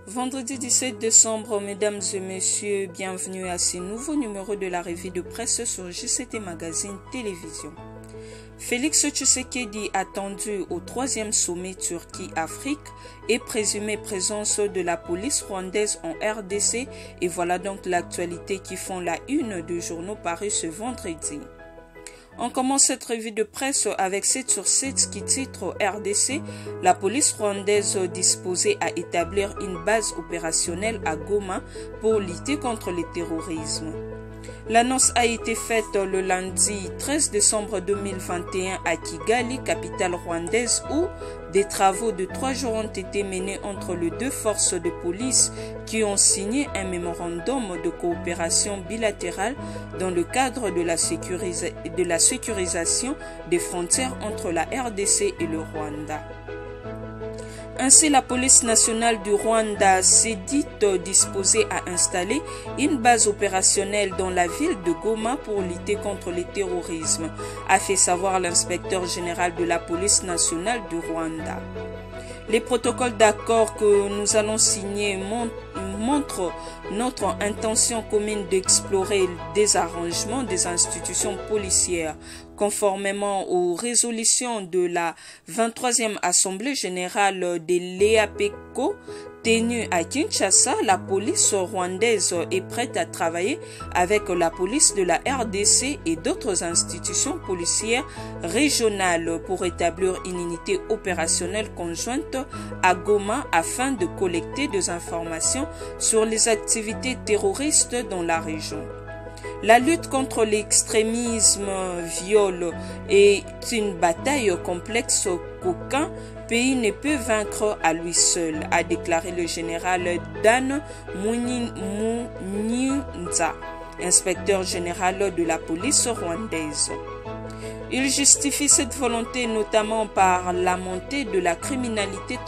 Vendredi 17 décembre, mesdames et messieurs, bienvenue à ce nouveau numéro de la revue de presse sur JCT Magazine Télévision. Félix Tshisekedi, attendu au 3e sommet Turquie-Afrique, et présumé présence de la police rwandaise en RDC, et voilà donc l'actualité qui font la une de journaux parus ce vendredi. On commence cette revue de presse avec 7 sur 7 qui titre RDC, la police rwandaise disposée à établir une base opérationnelle à Goma pour lutter contre le terrorisme. L'annonce a été faite le lundi 13 décembre 2021 à Kigali, capitale rwandaise, où des travaux de 3 jours ont été menés entre les deux forces de police qui ont signé un mémorandum de coopération bilatérale dans le cadre de la sécurisation des frontières entre la RDC et le Rwanda. Ainsi, la police nationale du Rwanda s'est dite disposée à installer une base opérationnelle dans la ville de Goma pour lutter contre le terrorisme, a fait savoir l'inspecteur général de la police nationale du Rwanda. Les protocoles d'accord que nous allons signer montrent notre intention commune d'explorer des arrangements des institutions policières. Conformément aux résolutions de la 23e Assemblée générale de l'EAPECO, tenue à Kinshasa, la police rwandaise est prête à travailler avec la police de la RDC et d'autres institutions policières régionales pour établir une unité opérationnelle conjointe à Goma afin de collecter des informations sur les activités terroristes dans la région. La lutte contre l'extrémisme viol est une bataille complexe qu'aucun pays ne peut vaincre à lui seul, a déclaré le général Dan Munyunza, inspecteur général de la police rwandaise. Il justifie cette volonté notamment par la montée de la criminalité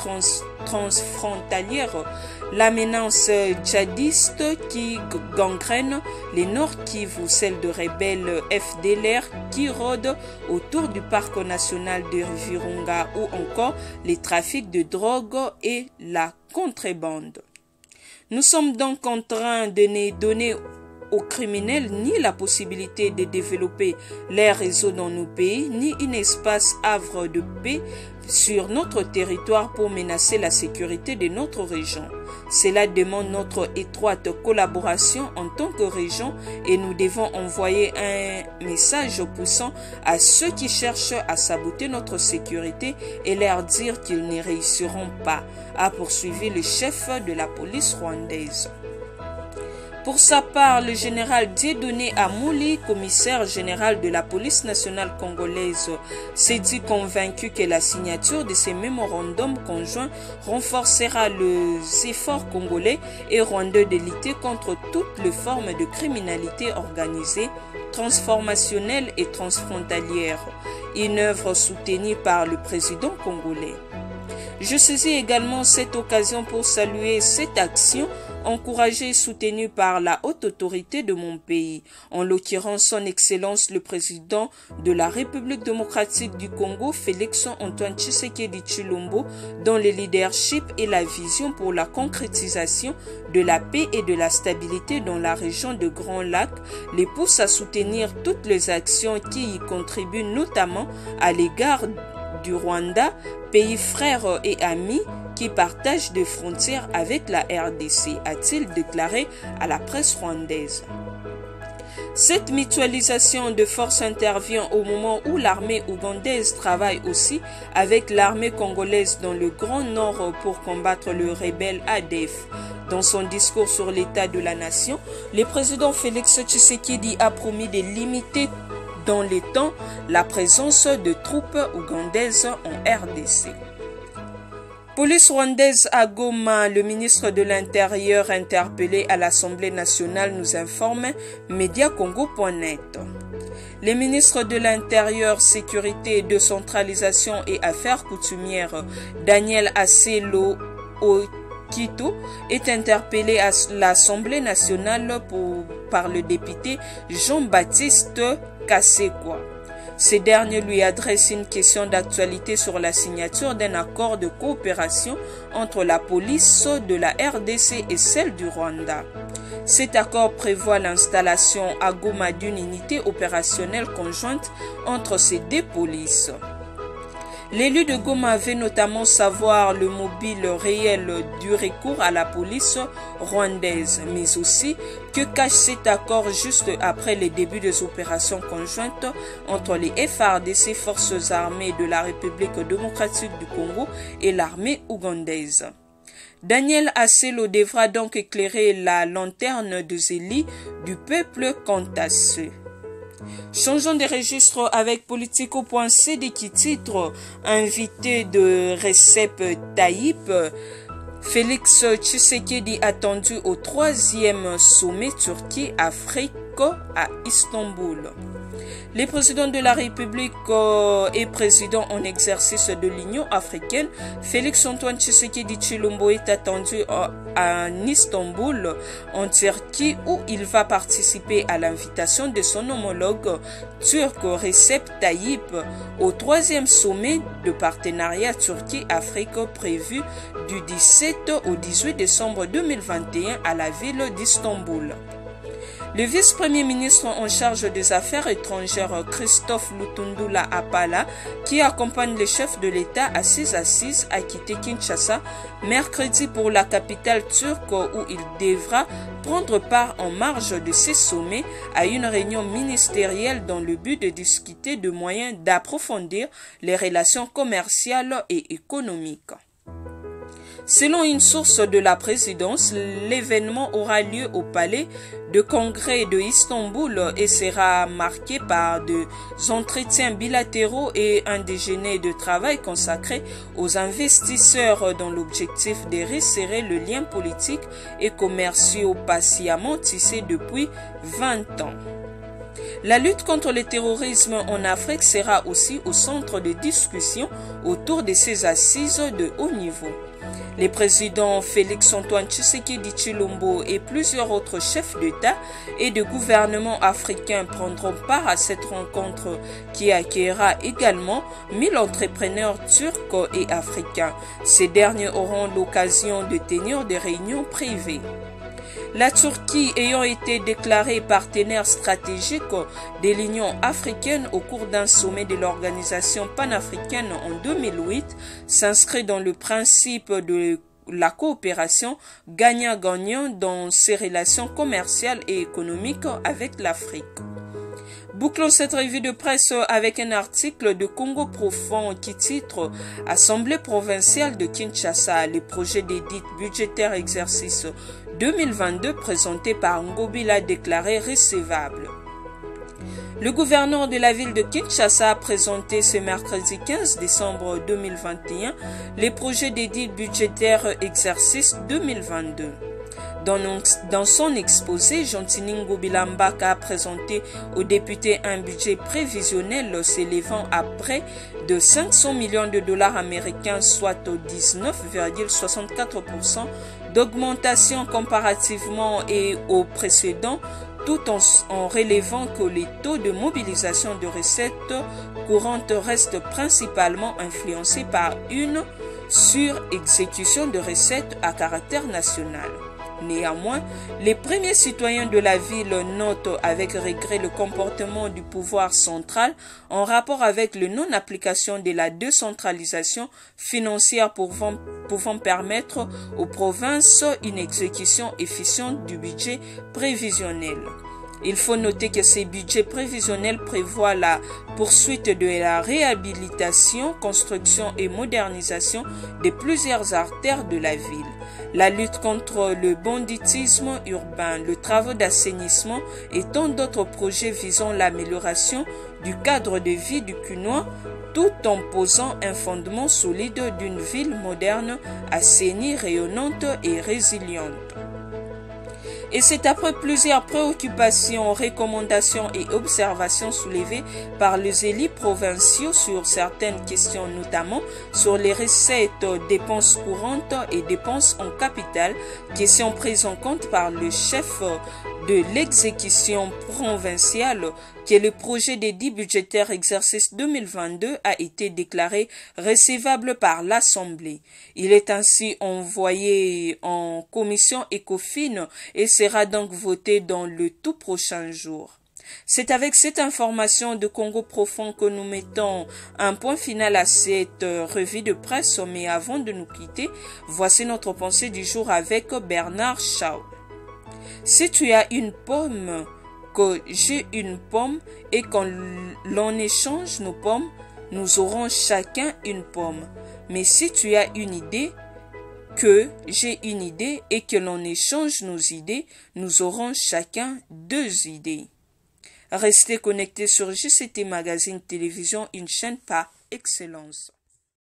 transfrontalière, la menace djihadiste qui gangrène les Nord Kivu, celle de rebelles FDLR qui rôdent autour du parc national de Virunga ou encore les trafics de drogue et la contrebande. Nous sommes donc en train de ne donner aux criminels ni la possibilité de développer leurs réseaux dans nos pays, ni un espace havre de paix sur notre territoire pour menacer la sécurité de notre région. Cela demande notre étroite collaboration en tant que région et nous devons envoyer un message puissant à ceux qui cherchent à saboter notre sécurité et leur dire qu'ils ne réussiront pas, a poursuivi le chef de la police rwandaise. Pour sa part, le général Dieudonné Amouli, commissaire général de la police nationale congolaise, s'est dit convaincu que la signature de ces mémorandums conjoints renforcera les efforts congolais et rwandais de lutter contre toutes les formes de criminalité organisée, transformationnelle et transfrontalière, une œuvre soutenue par le président congolais. Je saisis également cette occasion pour saluer cette action encouragée et soutenue par la haute autorité de mon pays, en l'occurrence son Excellence le Président de la République démocratique du Congo, Félix Antoine Tshisekedi Tshilombo, dont le leadership et la vision pour la concrétisation de la paix et de la stabilité dans la région de Grand Lac les pousse à soutenir toutes les actions qui y contribuent, notamment à l'égard du Rwanda, pays frère et ami qui partagent des frontières avec la RDC, a-t-il déclaré à la presse rwandaise. Cette mutualisation de forces intervient au moment où l'armée ougandaise travaille aussi avec l'armée congolaise dans le Grand Nord pour combattre le rebelle ADF. Dans son discours sur l'état de la nation, le président Félix Tshisekedi a promis de limiter dans les temps la présence de troupes ougandaises en RDC. Police rwandaise à Goma, le ministre de l'Intérieur interpellé à l'Assemblée nationale nous informe Mediacongo.net. Les ministres de l'Intérieur, Sécurité, Décentralisation et Affaires coutumières Daniel Asselo Okito est interpellé à l'Assemblée nationale par le député Jean-Baptiste Kasekwa. Ces derniers lui adressent une question d'actualité sur la signature d'un accord de coopération entre la police de la RDC et celle du Rwanda. Cet accord prévoit l'installation à Goma d'une unité opérationnelle conjointe entre ces deux polices. L'élu de Goma veut notamment savoir le mobile réel du recours à la police rwandaise, mais aussi que cache cet accord juste après les débuts des opérations conjointes entre les FARDC, Forces armées de la République démocratique du Congo, et l'armée ougandaise. Daniel Asselo devra donc éclairer la lanterne de Zélie du peuple quant à ce. Changeons de registre avec Politico.cd qui titre invité de Recep Tayyip, Félix Tshisekedi attendu au 3e sommet Turquie-Afrique à Istanbul. Le président de la République et président en exercice de l'Union africaine, Félix-Antoine Tshisekedi Tshilombo, est attendu à Istanbul, en Turquie, où il va participer à l'invitation de son homologue turc Recep Tayyip au 3e sommet de partenariat Turquie-Afrique prévu du 17 au 18 décembre 2021 à la ville d'Istanbul. Le vice-premier ministre en charge des Affaires étrangères Christophe Lutundula Apala, qui accompagne le chef de l'État à ses assises, a quitté Kinshasa mercredi pour la capitale turque où il devra prendre part en marge de ces sommets à une réunion ministérielle dans le but de discuter de moyens d'approfondir les relations commerciales et économiques. Selon une source de la présidence, l'événement aura lieu au palais de congrès de Istanbul et sera marqué par des entretiens bilatéraux et un déjeuner de travail consacré aux investisseurs dans l'objectif de resserrer le lien politique et commercial patiemment tissé depuis 20 ans. La lutte contre le terrorisme en Afrique sera aussi au centre de discussions autour de ces assises de haut niveau. Les présidents Félix-Antoine Tshisekedi Tshilombo et plusieurs autres chefs d'État et de gouvernement africains prendront part à cette rencontre qui accueillera également 1000 entrepreneurs turcs et africains. Ces derniers auront l'occasion de tenir des réunions privées. La Turquie, ayant été déclarée partenaire stratégique de l'Union africaine au cours d'un sommet de l'organisation panafricaine en 2008, s'inscrit dans le principe de la coopération gagnant-gagnant dans ses relations commerciales et économiques avec l'Afrique. Bouclons cette revue de presse avec un article de Congo Profond qui titre « Assemblée provinciale de Kinshasa, les projets d'édit budgétaire exercice 2022 présenté par Ngobi l'a déclaré recevable ». Le gouverneur de la ville de Kinshasa a présenté ce mercredi 15 décembre 2021 les projets d'édit budgétaire exercice 2022. Dans son exposé, Jontini Ngobi Lambaka a présenté aux députés un budget prévisionnel s'élevant à près de 500 millions de dollars américains, soit 19,64% d'augmentation comparativement et au précédent, tout en relevant que les taux de mobilisation de recettes courantes restent principalement influencés par une surexécution de recettes à caractère national. Néanmoins, les premiers citoyens de la ville notent avec regret le comportement du pouvoir central en rapport avec la non-application de la décentralisation financière pouvant permettre aux provinces une exécution efficiente du budget prévisionnel. Il faut noter que ces budgets prévisionnels prévoient la poursuite de la réhabilitation, construction et modernisation de plusieurs artères de la ville, la lutte contre le banditisme urbain, le travail d'assainissement et tant d'autres projets visant l'amélioration du cadre de vie du Cunois, tout en posant un fondement solide d'une ville moderne, assainie, rayonnante et résiliente. Et c'est après plusieurs préoccupations, recommandations et observations soulevées par les élus provinciaux sur certaines questions, notamment sur les recettes, dépenses courantes et dépenses en capital, questions prises en compte par le chef de l'exécution provinciale, que le projet d'édit budgétaire exercice 2022 a été déclaré recevable par l'Assemblée. Il est ainsi envoyé en commission ECOFIN et sera donc voté dans le tout prochain jour. C'est avec cette information de Congo Profond que nous mettons un point final à cette revue de presse, mais avant de nous quitter, voici notre pensée du jour avec Bernard Chao. Si tu as une pomme, que j'ai une pomme, et quand l'on échange nos pommes, nous aurons chacun une pomme. Mais si tu as une idée, que j'ai une idée, et que l'on échange nos idées, nous aurons chacun 2 idées. Restez connectés sur JCT Magazine Télévision, une chaîne par excellence.